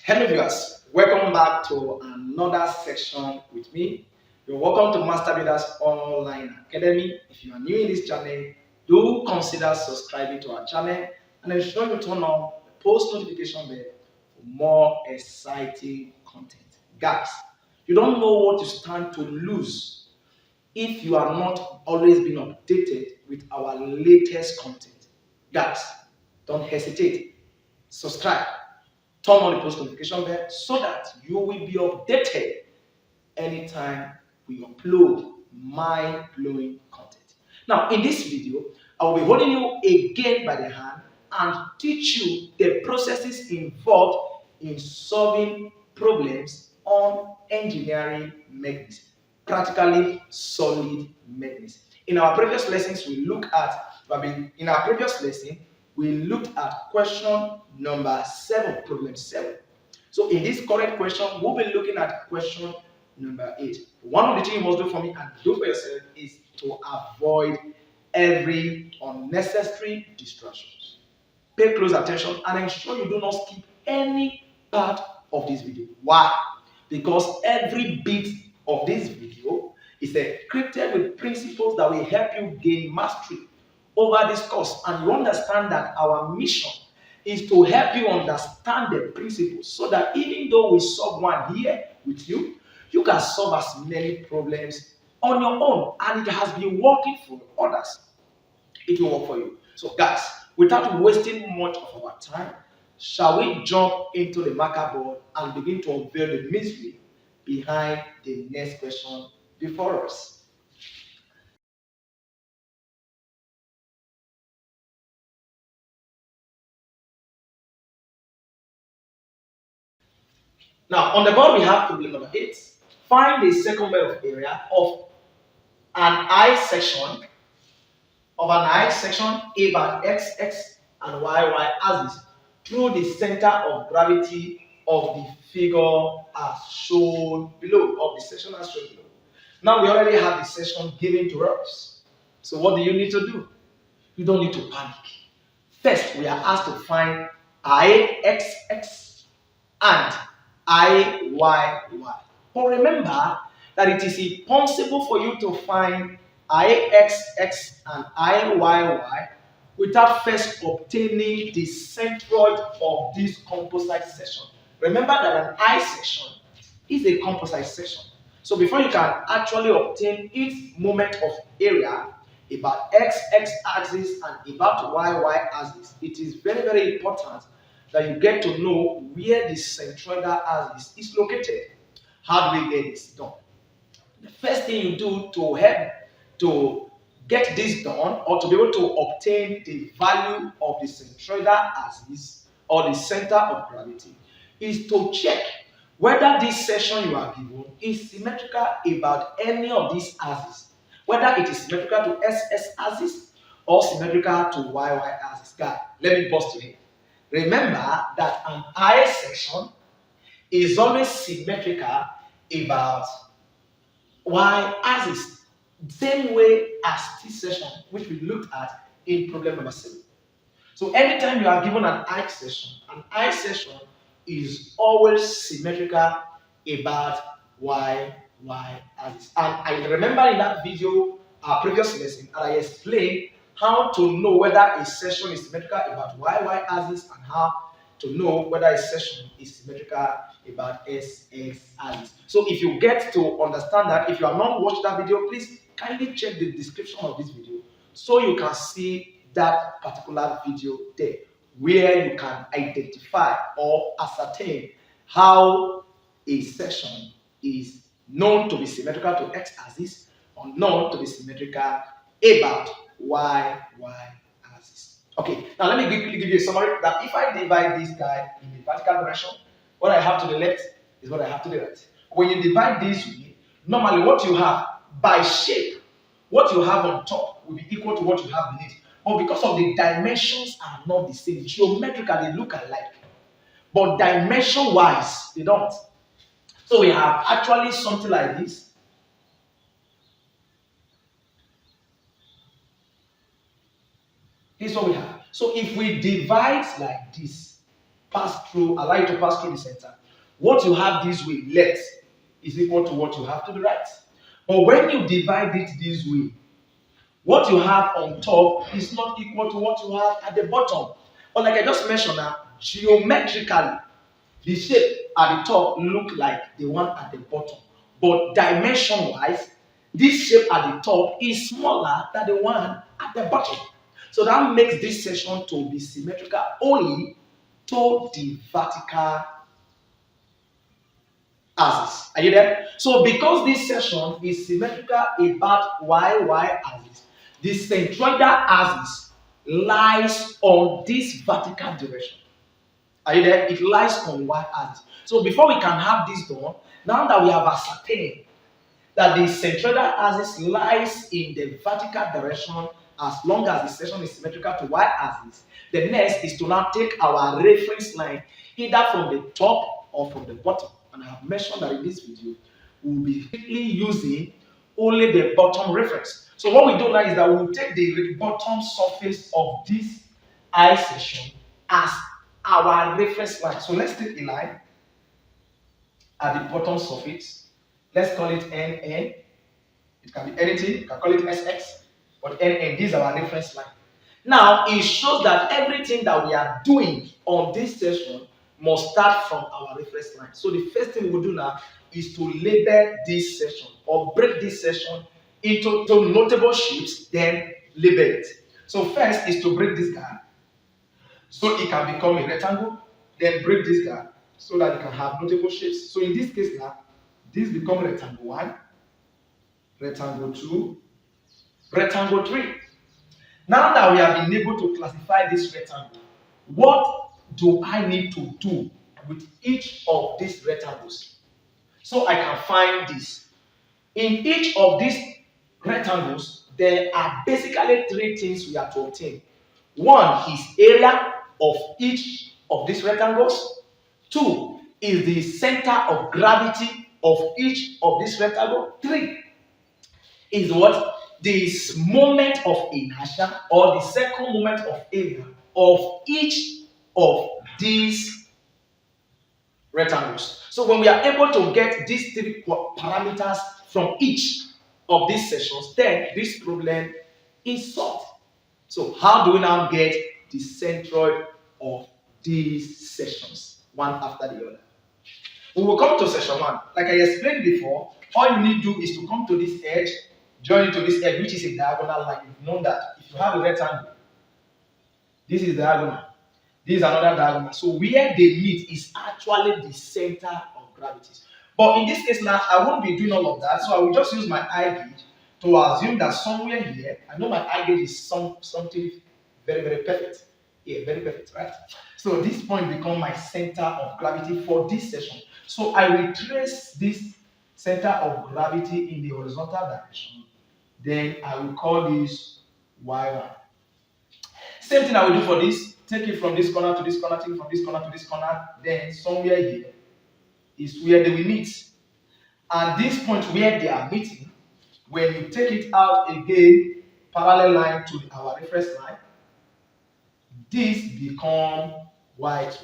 Hello viewers, welcome back to another section with me. You're welcome to Master Builders Online Academy. If you are new in this channel, do consider subscribing to our channel and ensure you turn on the post notification bell for more exciting content. Guys, you don't know what you stand to lose if you are not always being updated with our latest content. Guys, don't hesitate. Subscribe, turn on the post notification bell so that you will be updated anytime we upload mind-blowing content. Now, in this video, I will be holding you again by the hand and teach you the processes involved in solving problems on engineering mechanism, practically solid mechanism. In our previous lessons, in our previous lesson, we looked at question number 7, problem 7. So in this current question, we'll be looking at question number 8. One of the things you must do for me and do for yourself is to avoid every unnecessary distractions. Pay close attention and ensure you do not skip any part of this video. Why? Because every bit of this video is encrypted with principles that will help you gain mastery over this course, and you understand that our mission is to help you understand the principles so that even though we solve one here with you, you can solve as many problems on your own, and it has been working for others. It will work for you. So guys, without wasting much of our time, shall we jump into the marker board and begin to unveil the mystery behind the next question before us? Now, on the board we have problem number 8. Find the circumference area of an I section about x and y axis through the center of gravity of the figure as shown below, of the section as shown below. Now we already have the section given to us. So what do you need to do? You don't need to panic. First, we are asked to find Ix and Iyy. But remember that it is impossible for you to find Ix and Iyy without first obtaining the centroid of this composite section. Remember that an I section is a composite section. So before you can actually obtain its moment of area about x axis and about y axis, it is very, very important that you get to know where the centroidal axis is located. How do we get this done? The first thing you do to help to get this done, or to be able to obtain the value of the centroidal axis or the center of gravity, is to check whether this section you are given is symmetrical about any of these axes, whether it is symmetrical to x axis or symmetrical to y axis. Guys, let me bust to it. Remember that an I section is always symmetrical about y axis, same way as this section which we looked at in problem number 7. So anytime you are given an I section is always symmetrical about y axis. And I remember in that video, our previous lesson, and I explained how to know whether a section is symmetrical about y axis and how to know whether a section is symmetrical about x axis. So if you get to understand that, if you have not watched that video, please kindly check the description of this video so you can see that particular video there, where you can identify or ascertain how a section is known to be symmetrical to x-axis or known to be symmetrical about y axis. Okay, now let me quickly give you a summary that if I divide this guy in the vertical direction, what I have to the left is what I have to the right. When you divide this way, normally what you have by shape, what you have on top will be equal to what you have beneath. But because of the dimensions are not the same, geometrically they look alike, but dimension wise they don't. So we have actually something like this. This is what we have. So if we divide like this, pass through, allow it to pass through the center. What you have this way, left, is equal to what you have to the right. But when you divide it this way, what you have on top is not equal to what you have at the bottom. But like I just mentioned now, geometrically, the shape at the top look like the one at the bottom. But dimension-wise, this shape at the top is smaller than the one at the bottom. So that makes this section to be symmetrical only to the vertical axis. Are you there? So because this section is symmetrical about y axis, the centroidal axis lies on this vertical direction. Are you there? It lies on y axis. So before we can have this done, now that we have ascertained that the centroidal axis lies in the vertical direction as long as the section is symmetrical to y axis, the next is to now take our reference line either from the top or from the bottom. And I have mentioned that in this video, we will be strictly using only the bottom reference. So what we do now is that we will take the bottom surface of this eye section as our reference line. So let's take a line at the bottom surface. Let's call it NN. It can be anything. You can call it SX. But NN, this is our reference line. Now, it shows that everything that we are doing on this section must start from our reference line. So the first thing we will do now is to label this section or break this section into notable shapes, then label it. So first is to break this guy so it can become a rectangle, then break this guy so that it can have notable shapes. So in this case now, this becomes rectangle 1, rectangle 2, rectangle 3. Now that we have been able to classify this rectangle, what do I need to do with each of these rectangles so I can find this? In each of these rectangles, there are basically 3 things we have to obtain. 1 is area of each of these rectangles. 2 is the center of gravity of each of these rectangles. 3 is what? This moment of inertia or the second moment of area of each of these rectangles. So when we are able to get these 3 parameters from each of these sections, then this problem is solved. So how do we now get the centroid of these sections, one after the other? We will come to section 1. Like I explained before, all you need to do is to come to this edge, join it to this edge, which is a diagonal line. You've known that. If you have a rectangle, this is diagonal. This is another diagonal. So where they meet is actually the center of gravity. But in this case now, I won't be doing all of that. So I will just use my eye gauge to assume that somewhere here, I know my eye gauge is something very, very perfect. Yeah, very perfect, right? So this point becomes my center of gravity for this section. So I will trace this center of gravity in the horizontal direction. Then I will call this y1. Same thing I will do for this. Take it from this corner to this corner, take it from this corner to this corner. Then somewhere here is where they will meet. And this point where they are meeting, when you take it out again, parallel line to our reference line, this becomes y2.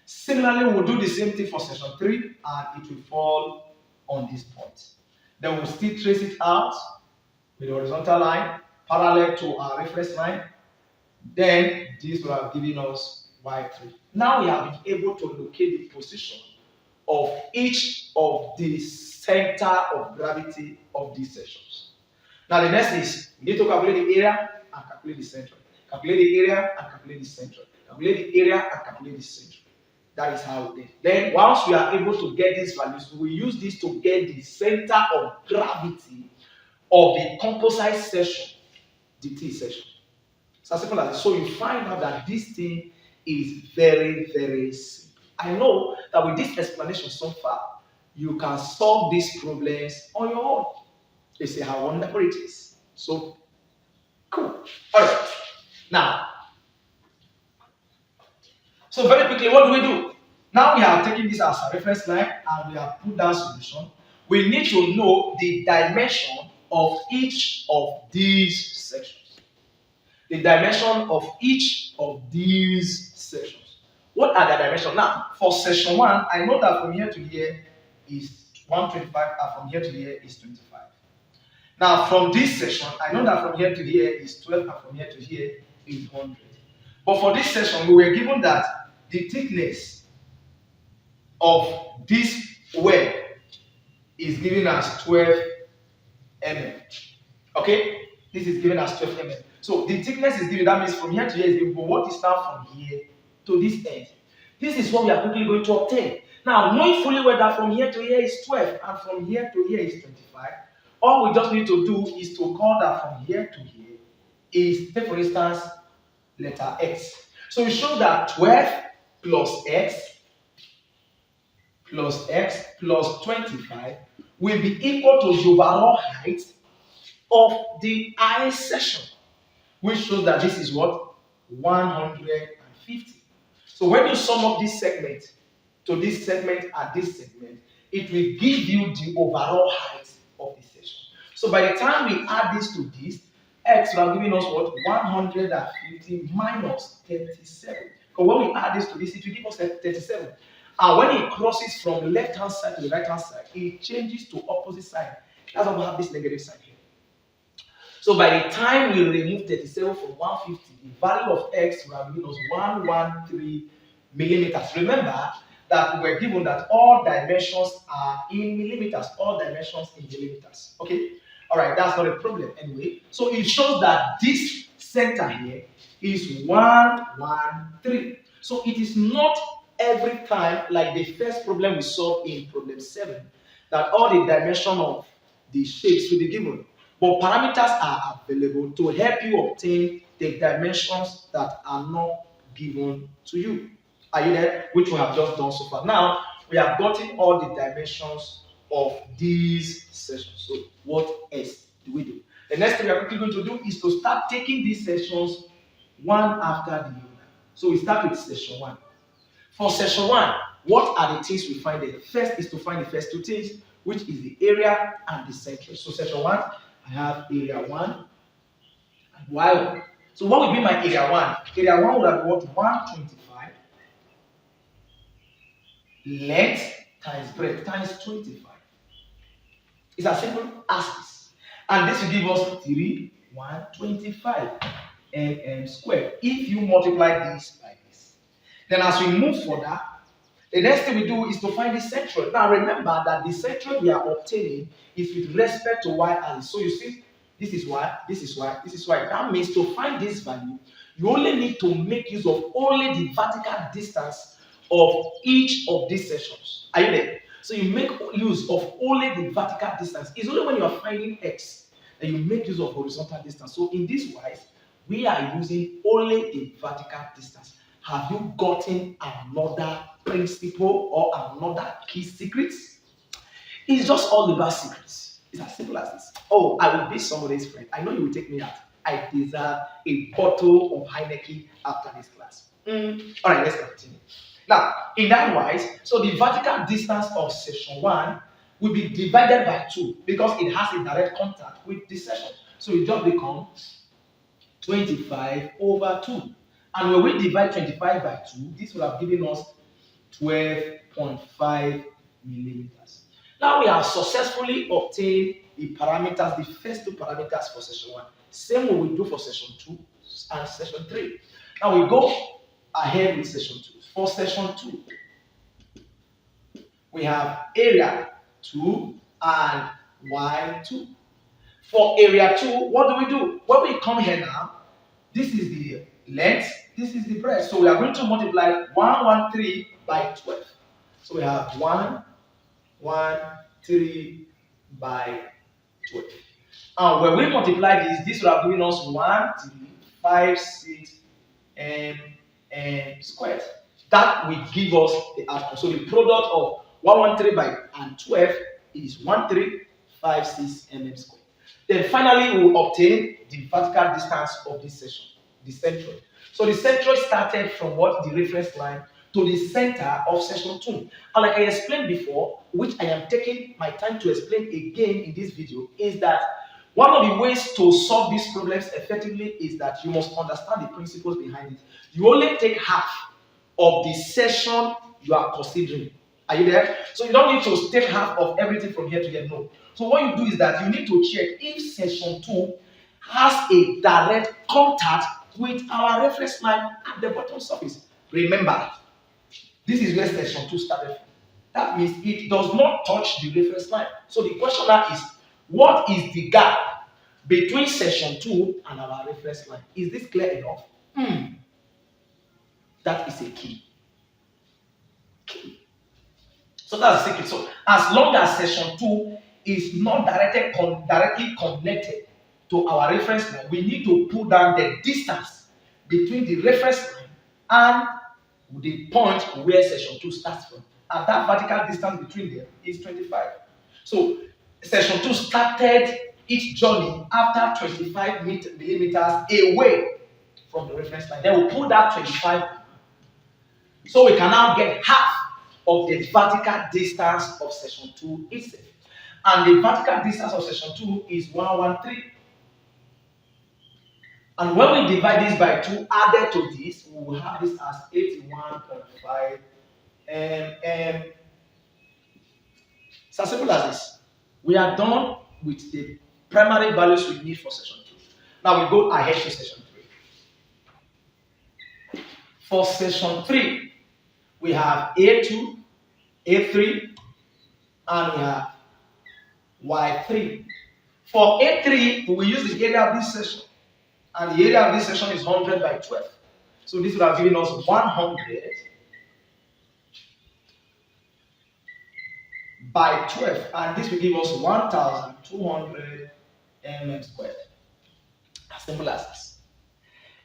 Similarly, we'll do the same thing for section 3 and it will fall on this point. Then we'll still trace it out with the horizontal line parallel to our reference line. Then this will have given us y3. Now we have been able to locate the position of each of the center of gravity of these sections. Now the next is we need to calculate the area and calculate the centroid. Calculate the area and calculate the centroid. Calculate the area and calculate the centroid. That is how it is. Then once we are able to get these values, we will use this to get the center of gravity of the composite section, the T section. It's as simple as this. So you find out that this thing is very, very simple. I know that with this explanation so far, you can solve these problems on your own. You see how wonderful it is. So cool. All right. Now, so very quickly, what do we do? Now we have taken this as a reference line and we have put down solution. We need to know the dimension of each of these sections. The dimension of each of these sections. What are the dimensions? Now, for section 1, I know that from here to here is 125, and from here to here is 25. Now, from this section, I know that from here to here is 12, and from here to here is 100. But for this section, we were given that the thickness of this web is given as 12 mm. Okay? This is given as 12 mm. So the thickness is given, that means from here to here is given, but what is now from here to this end? This is what we are quickly going to obtain. Now, knowing fully well that from here to here is 12 and from here to here is 25, all we just need to do is to call that from here to here is, take for instance, letter x. So we show that 12 plus x plus 25 will be equal to the overall height of the I section, which shows that this is what? 150. So when you sum up this segment to this segment and this segment, it will give you the overall height of the section. So by the time we add this to this, x will have given us what? 150 minus 37. Because when we add this to this, it will give us 37. And when it crosses from left hand side to the right hand side, it changes to opposite side. That's why we have this negative sign here. So by the time we remove 37 from 150, the value of x will have given us 113 millimeters. Remember that we were given that all dimensions are in millimeters. All dimensions in millimeters. Okay? Alright, that's not a problem anyway. So it shows that this center here is 113. So it is not every time like the first problem we solved in problem 7 that all the dimension of the shapes will be given. But parameters are available to help you obtain the dimensions that are not given to you. Are you there? Which we have just done so far. Now, we have gotten all the dimensions of these sections. So, what else do we do? The next thing we are quickly going to do is to start taking these sections one after the other. So, we start with section 1. For section 1, what are the things we find there? First is to find the first two things, which is the area and the centroid. So, section 1, I have area 1 and y1. So what will be my area 1? Area 1 would have what? 125 length times breadth times 25. It's as simple as this. And this will give us 125 mm squared if you multiply this by this. Then as we move further, the next thing we do is to find the centroid. Now remember that the centroid we are obtaining is with respect to y-axis. So you see, this is y, this is y, this is y. That means to find this value, you only need to make use of only the vertical distance of each of these sections. Are you there? So you make use of only the vertical distance. It's only when you are finding x that you make use of horizontal distance. So in this wise, we are using only the vertical distance. Have you gotten another principle or another key secret? It's just all about secrets. It's as simple as this. Oh, I will be somebody's friend. I know you will take me out. I deserve a bottle of Heineken after this class. All right, let's continue. Now, in that wise, so the vertical distance of section 1 will be divided by 2 because it has a direct contact with this section. So it just becomes 25 over 2. And when we divide 25 by 2, this will have given us 12.5 millimeters. Now we have successfully obtained the parameters, the first two parameters for section 1. Same way we do for section 2 and section 3. Now we go ahead with section 2. For section 2, we have area 2 and y2. For area 2, what do we do? When we come here now, this is the length, this is the breadth. So we are going to multiply 113 by 12. So we have 113 by 12. And when we multiply this will have given us 1356 squared. That will give us the outcome. So the product of 113 by and 12 is 1356 squared. Then finally we will obtain the vertical distance of this section, the centroid. So the centroid started from what? The reference line to the center of section 2. And like I explained before, which I am taking my time to explain again in this video, is that one of the ways to solve these problems effectively is that you must understand the principles behind it. You only take half of the section you are considering. Are you there? So you don't need to take half of everything from here to here. No. So what you do is that you need to check if section 2 has a direct contact with our reference line at the bottom surface. Remember, this is where section 2 started from. That means it does not touch the reference line. So the question now is, what is the gap between section 2 and our reference line? Is this clear enough? That is a key. So that's the secret. So as long as section 2 is not directly connected to our reference line, we need to put down the distance between the reference line and the point where section 2 starts from. And that vertical distance between them is 25. So section 2 started its journey after 25 millimeters away from the reference line. Then we pull that 25, so we can now get half of the vertical distance of section 2 itself. And the vertical distance of section 2 is 113. And when we divide this by 2, added to this, we will have this as 81.5 mm. It's as simple as this. We are done with the primary values we need for section 2. Now we go ahead to section 3. For section 3, we have A2, A3, and we have Y3. For A3, we will use the area of this section. And the area of this section is 100 by 12. So this would have given us 100 by 12. And this will give us 1,200 mm squared. As simple as this.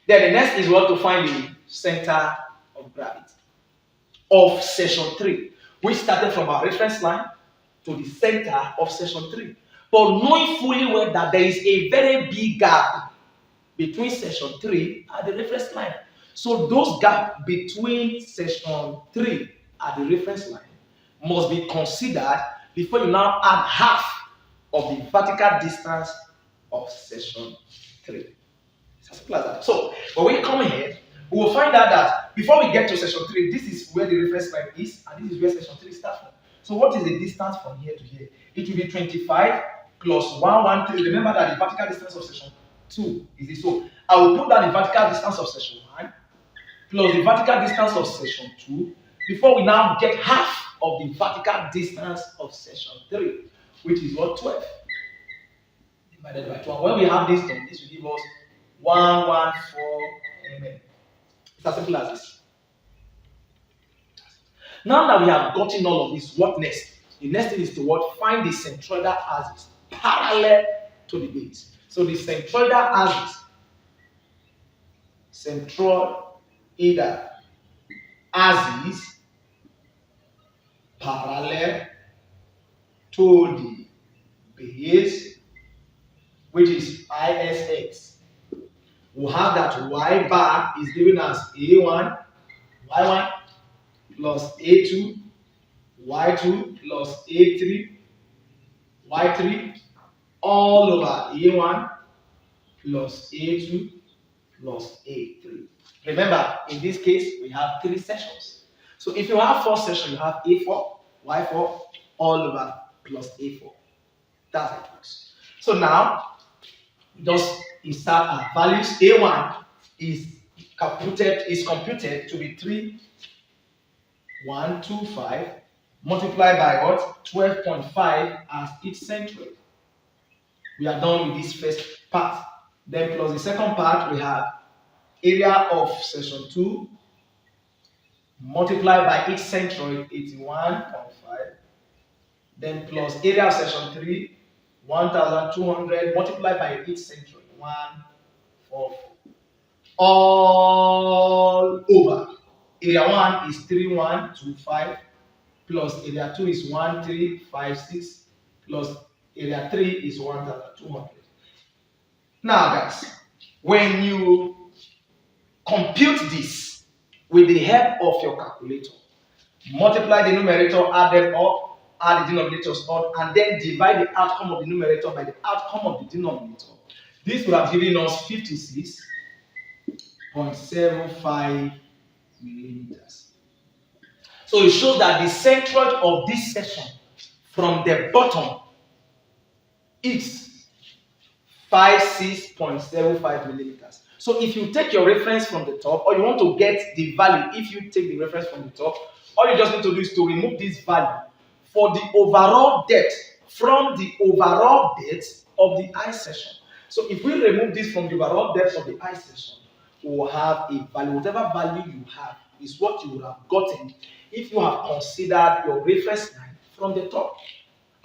Then the next is what to find the center of gravity of section 3. We started from our reference line to the center of section 3. But knowing fully well that there is a very big gap between section 3 and the reference line. So those gaps between section 3 and the reference line must be considered before you now add half of the vertical distance of section 3. It's as simple as that. So when we come here, we will find out that before we get to section 3, this is where the reference line is, and this is where section 3 starts from. So what is the distance from here to here? It will be 25 plus 113. Remember that the vertical distance of section 2 is this. So I will put down the vertical distance of section 1 plus the vertical distance of section 2 before we now get half of the vertical distance of section 3, which is what? 12 divided by 12. When we have this done, this will give us 114 mm. It's as simple as this. Now that we have gotten all of this, what next? The next thing is to what? Find the centroidal axis parallel to the base. So the centroidal axis, parallel to the base, which is ISX. We have that Y bar is given as A1, Y1 plus A2, Y2 plus A3, Y3 all over A1 plus A2 plus A3. Remember, in this case, we have 3 sections. So if you have 4 sections, you have A4, Y4 all over plus A4. That's how it works. So now, just insert our values. A1 is computed to be 3,125 multiplied by what? 12.5 as its centroid. We are done with this first part. Then plus the second part, we have area of section 2 multiplied by its centroid, 81.5. Then plus area of section 3, 1,200 multiplied by its centroid, 144. All over. Area 1 is 3,125 plus area 2 is 1,356 plus area 3 is 1,200. Now guys, when you compute this with the help of your calculator, multiply the numerator, add them up, add the denominators up, and then divide the outcome of the numerator by the outcome of the denominator. This would have given us 56.75 millimeters. So it shows that the centroid of this section from the bottom is 56.75 millimeters. So if you take your reference from the top, or you want to get the value, if you take the reference from the top, all you just need to do is to remove this value for the overall depth from the overall depth of the eye section. So if we remove this from the overall depth of the eye section, we will have a value. Whatever value you have is what you would have gotten if you have considered your reference line from the top.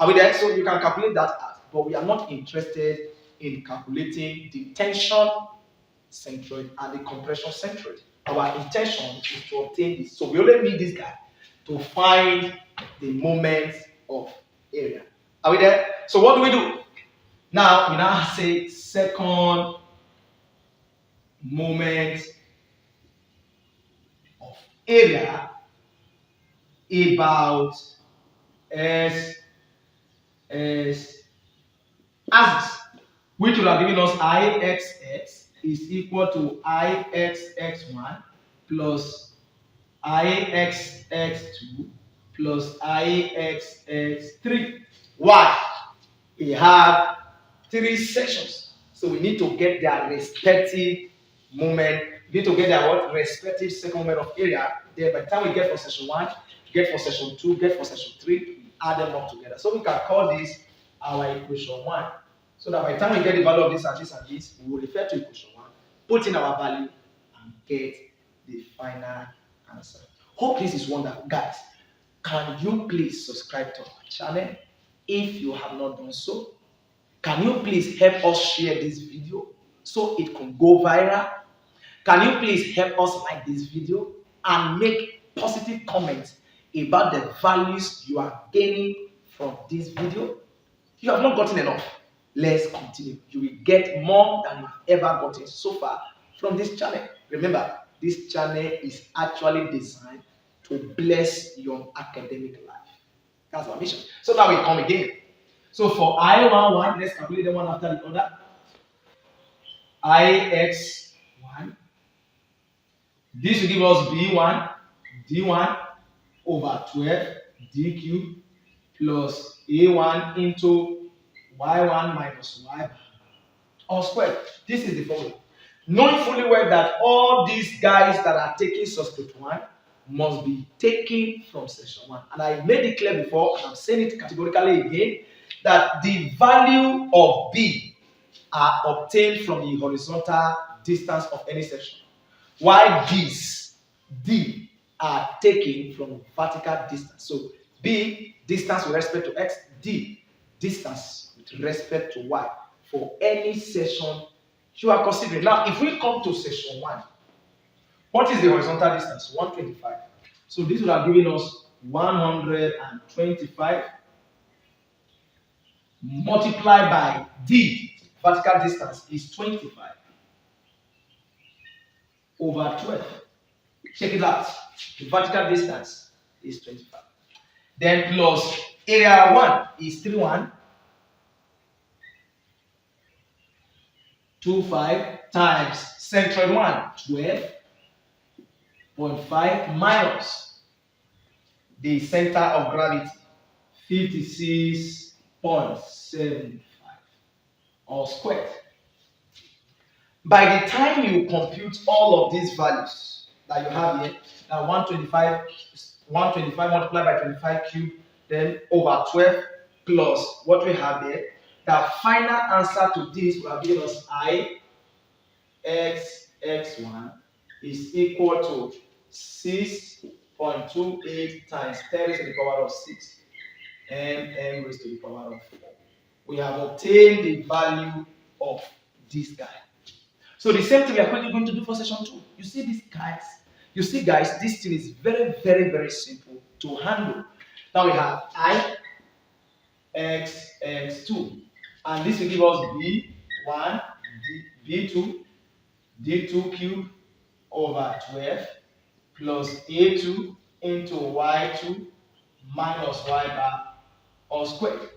Are we there? So you can calculate that out, but we are not interested in calculating the tension centroid and the compression centroid. Our intention is to obtain this. So we only need this guy to find the moment of area. Are we there? So what do we do? Now we now say second moment of area about S axis, which will have given us Ixx is equal to Ixx1 plus Ixx2 plus Ixx3. Why? We have three sections, so we need to get their respective moment. We need to get their what? Respective second moment of area. Then by the time we get for section 1, get for section 2, get for section 3, we add them up together. So we can call this our equation 1. So that by the time we get the value of this and this and this, we will refer to equation 1, put in our value, and get the final answer. Hope this is wonderful. Guys, can you please subscribe to our channel if you have not done so? Can you please help us share this video so it can go viral? Can you please help us like this video and make positive comments about the values you are gaining from this video? You have not gotten enough. Let's continue. You will get more than you've ever gotten so far from this channel. Remember, this channel is actually designed to bless your academic life. That's our mission. So now we come again. So for I11, let's calculate them one after the other. Ix1. This will give us B1, D1 over 12, D cubed plus A1 into Y1 minus Y all squared. This is the formula. Knowing fully well that all these guys that are taking subscript 1 must be taken from section 1. And I made it clear before, and I'm saying it categorically again, that the value of B are obtained from the horizontal distance of any section, while these D are taken from vertical distance. So B, distance with respect to X, D, distance with respect to Y for any section you are considering. Now, if we come to section 1, what is the horizontal distance? 125. So this would have given us 125 multiplied by D, vertical distance is 25 over 12. Check it out. The vertical distance is 25. Then plus area 1 is 3125 times centroid 1, 12.5 minus the center of gravity, 56.75 all squared. By the time you compute all of these values that you have here, now 125 multiplied by 25 cubed, then over 12 plus what we have there, the final answer to this will have given us Ixx1 is equal to 6.28 times 10 raised to the power of 6 and m raised to the power of 4. We have obtained the value of this guy. So the same thing we are going to do for section 2. You see these guys? You see, guys, this thing is very, very, very simple to handle. Now we have Ixx2, and this will give us B1, B2, D2 cubed over 12 plus A2 into Y2 minus Y bar all squared.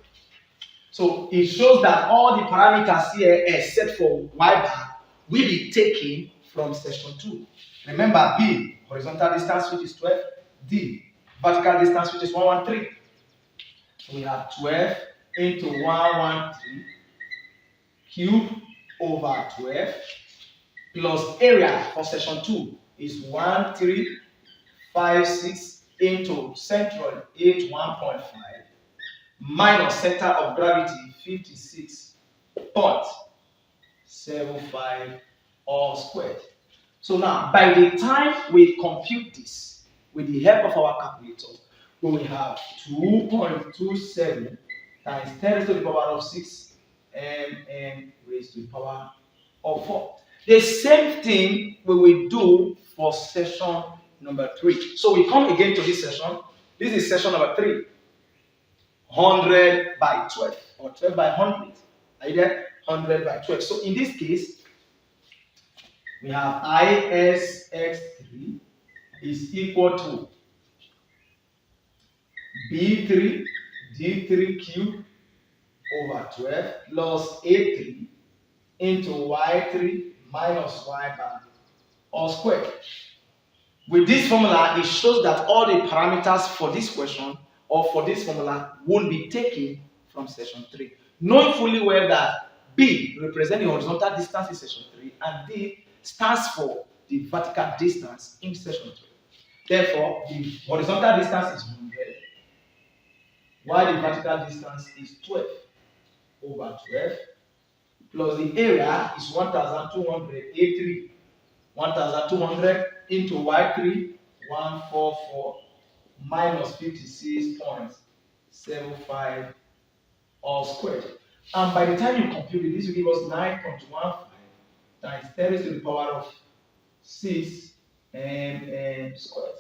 So it shows that all the parameters here except for Y bar will be taken from section 2. Remember, B, horizontal distance, which is 12. D, vertical distance, which is 113. So we have 12 into 113 cube over 12 plus area for section 2 is 1356 into centroid 81.5 minus center of gravity 56.75 all squared. So now, by the time we compute this with the help of our calculator, we will have 2.27 times 10 raised to the power of 6 and raised to the power of 4. The same thing we will do for session number 3. So we come again to this session. This is session number 3. 100 by 12 or 12 by 100. Are you there? 100 by 12. So in this case, we have ISX3 is equal to B3 D3 cube over 12 plus A3 into Y3 minus Y bar all squared. With this formula, it shows that all the parameters for this question or for this formula won't be taken from section 3. Knowing fully well that B represents the horizontal distance in section 3 and D stands for the vertical distance in section 3. Therefore, the horizontal distance is 100, while the vertical distance is 12 over 12, plus the area is 1200 A3, 1200 into Y3, 144 minus 56.75 all squared. And by the time you compute it, this will give us 9.15 times 10 raised to the power of 6 and squared.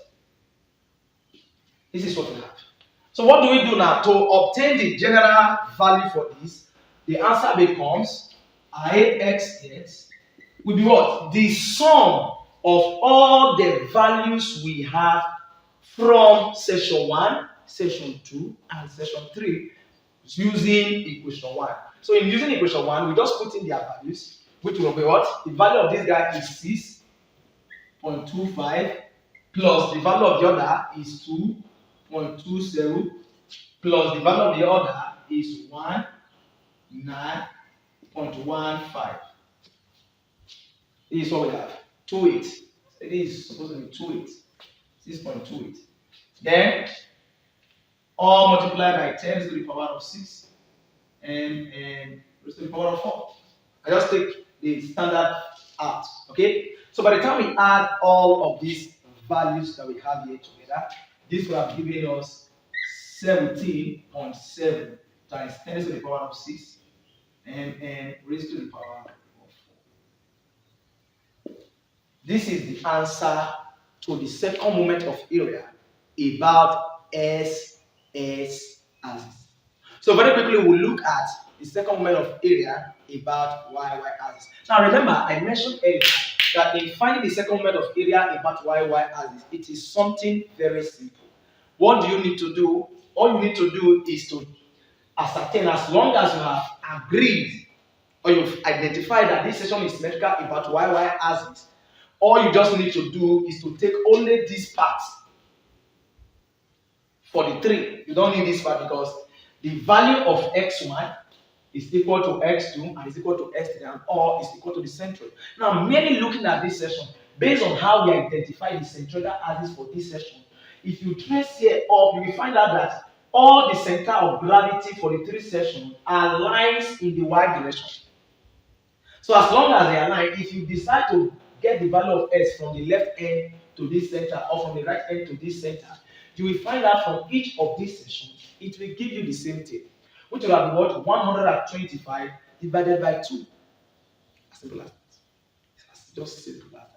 This is what we have. So what do we do now? To obtain the general value for this, the answer becomes IXX will be what? The sum of all the values we have from section 1, section 2, and section 3 using equation 1. So in using equation 1, we just put in their values, which will be what? The value of this guy is 6.25 plus the value of the other is 2.20 plus the value of the other is 19.15. This is what we have. 28. It is supposed to be 28. 6.28. Then all multiplied by 10 raised to the power of 6 and raised to the power of 4. I just take the standard out. Okay? So by the time we add all of these values that we have here together, this will have given us 17.7 times 10 raised to the power of 6 and raised to the power of 4. This is the answer to the second moment of area about S axis. So very quickly we'll look at the second moment of area about Y axis. Now remember, I mentioned earlier that in finding the second moment of area about Y axis, it is something very simple. What do you need to do? All you need to do is to ascertain, as long as you have agreed or you've identified that this section is symmetrical about Y axis, all you just need to do is to take only this part for the 3. You don't need this part because the value of x1 is equal to x2 and is equal to x3 and all is equal to the centroid. Now, merely looking at this section, based on how we identify the centroidal axis for this section, if you trace here up, you will find out that all the center of gravity for the 3 sections are lines in the y direction. So as long as they are aligned, if you decide to get the value of s from the left end to this center or from the right end to this center, you will find out from each of these sections, it will give you the same thing, which will have what? 125 divided by 2. As simple as that. It's just simple as that.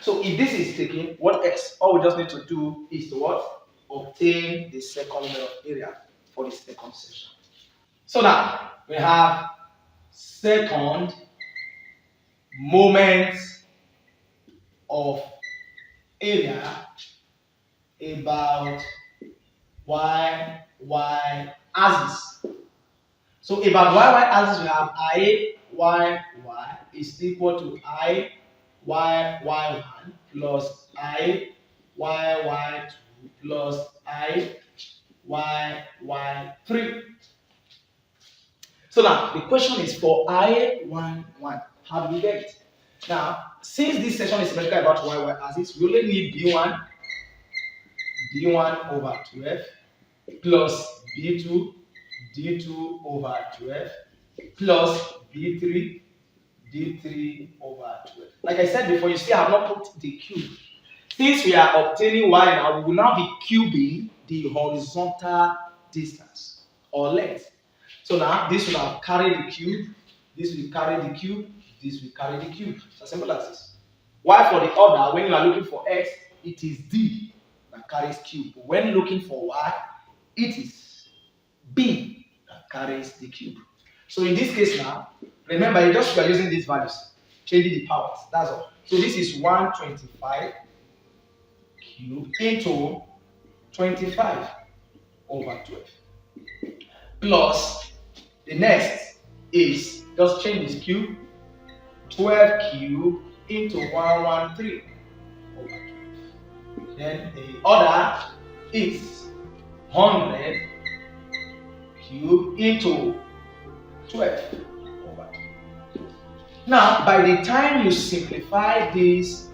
So if this is taken, what x? All we just need to do is to what? Obtain the second moment of area for the second section. So now we have second moment of area about y axis. So about y axis we have I y is equal to I y1 plus I y2 plus I y3. So now the question is for I11. How do we get it? Now, since this section is symmetrical about y axis, we only need d1 over 12 plus d2 over 12 plus d3 over 12. Like I said before, you see I have not put the cube. Since we are obtaining y now, we will now be cubing the horizontal distance or length. So now this will have carried the cube, this will carry the cube, this will carry the cube. It's as simple as this. While for the other, when you are looking for x, it is d that carries cube. When looking for y, it is b that carries the cube. So in this case now, remember you are using these values, changing the powers. That's all. So this is 125 cube into 25 over 12 plus the next is just change this cube 12 cube into 113 over 12. Then the other is 100 cube into 12 over 12. Now by the time you simplify this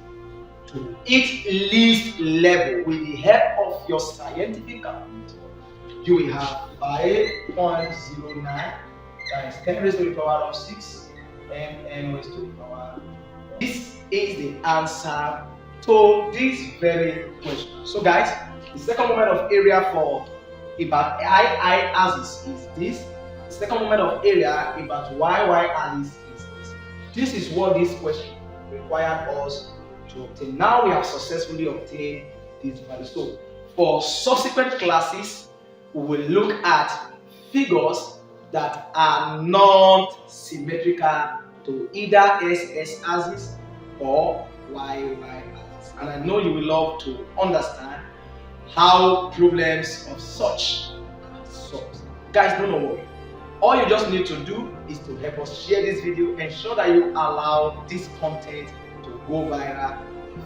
to its least level with the help of your scientific calculator, you will have 5.09 times 10 raised to the power of 6 and n raised to the power. This is the answer to this very question. So guys, the second moment of area for about I axis is this. The second moment of area about y axis is this. This is what this question required us to obtain. Now we have successfully obtained this value. So for subsequent classes, we will look at figures that are not symmetrical to either SS axis or YY axis. And I know you will love to understand how problems of such are solved. Guys, don't worry. All you just need to do is to help us share this video. Ensure that you allow this content to go viral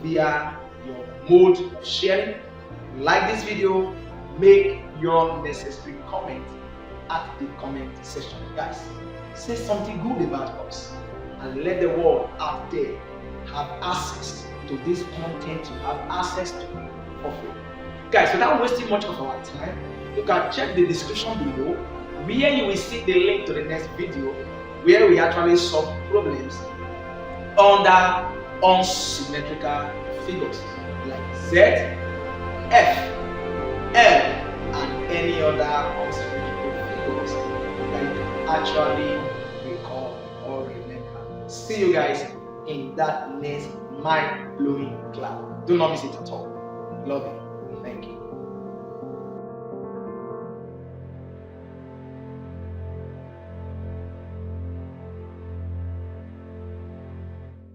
via your mode of sharing. Like this video, make your necessary comment at the comment section. Guys, say something good about us and let the world out there have access to this content you have access to for free. Guys, without wasting much of our time, you can check the description below where you will see the link to the next video where we actually solve problems under unsymmetrical figures like Z, F, L, and any other unsymmetrical figures that you can actually recall or remember. See you guys in that next mind-blowing class. Do not miss it at all. Love you. Thank you.